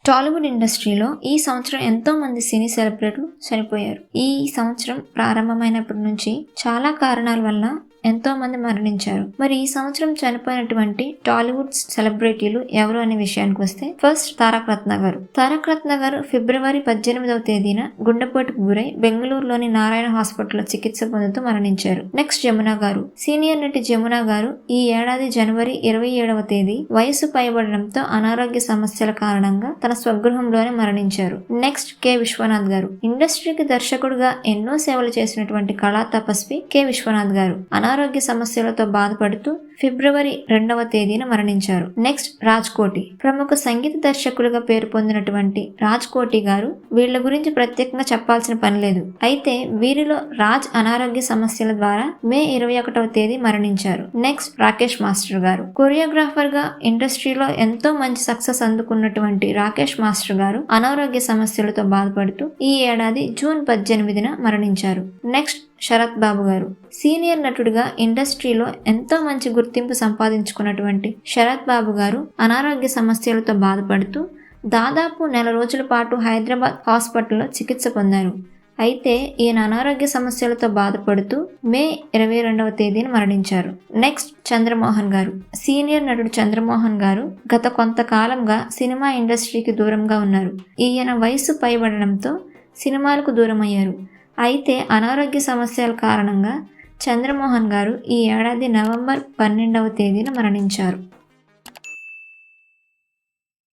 టాలీవుడ్ ఇండస్ట్రీలో ఈ సంవత్సరం ఎంతో మంది సినీ సెలబ్రిటీలు చనిపోయారు. ఈ సంవత్సరం ప్రారంభమైనప్పటి నుంచి చాలా కారణాల వల్ల ఎంతో మంది మరణించారు. మరి ఈ సంవత్సరం చనిపోయినటువంటి టాలీవుడ్ సెలబ్రిటీలు ఎవరు అనే విషయానికి వస్తే, ఫస్ట్ తారక్ రత్న గారు. తారక్ రత్న గారు ఫిబ్రవరి 18వ తేదీన గుండెపోటుకు గురై బెంగళూరులోని నారాయణ హాస్పిటల్లో చికిత్స పొందుతూ మరణించారు. నెక్స్ట్ జమున గారు. సీనియర్ నటి జమున గారు ఈ ఏడాది జనవరి 27వ తేదీ వయసు పైబడడంతో అనారోగ్య సమస్యల కారణంగా తన స్వగృహంలోనే మరణించారు. నెక్స్ట్ కె విశ్వనాథ్ గారు. ఇండస్ట్రీకి దర్శకుడుగా ఎన్నో సేవలు చేసినటువంటి కళా తపస్వి కె విశ్వనాథ్ గారు అనారోగ్య సమస్యలతో బాధపడుతూ ఫిబ్రవరి 2వ తేదీన మరణించారు. నెక్స్ట్ రాజ్ కోటి. ప్రముఖ సంగీత దర్శకులుగా పేరు పొందినటువంటి రాజ్ కోటి గారు. వీళ్ళ గురించి ప్రత్యేకంగా చెప్పాల్సిన పని లేదు. అయితే వీరిలో రాజ్ అనారోగ్య సమస్యల ద్వారా మే 21వ తేదీ మరణించారు. నెక్స్ట్ రాకేష్ మాస్టర్ గారు. కొరియోగ్రాఫర్ గా ఇండస్ట్రీలో ఎంతో మంచి సక్సెస్ అందుకున్నటువంటి రాకేష్ మాస్టర్ గారు అనారోగ్య సమస్యలతో బాధపడుతూ ఈ ఏడాది జూన్ 18న మరణించారు. నెక్స్ట్ శరత్ బాబు గారు. సీనియర్ నటుడిగా ఇండస్ట్రీలో ఎంతో మంచి గుర్తింపు సంపాదించుకున్నటువంటి శరత్ బాబు గారు అనారోగ్య సమస్యలతో బాధపడుతూ దాదాపు నెల రోజుల పాటు హైదరాబాద్ హాస్పిటల్లో చికిత్స పొందారు. అయితే ఈయన అనారోగ్య సమస్యలతో బాధపడుతూ మే 22వ తేదీన మరణించారు. నెక్స్ట్ చంద్రమోహన్ గారు. సీనియర్ నటుడు చంద్రమోహన్ గారు గత కొంతకాలంగా సినిమా ఇండస్ట్రీకి దూరంగా ఉన్నారు. ఈయన వయసు పైబడడంతో సినిమాలకు దూరమయ్యారు. అయితే అనారోగ్య సమస్యల కారణంగా చంద్రమోహన్ గారు ఈ ఏడాది నవంబర్ 12వ తేదీన మరణించారు.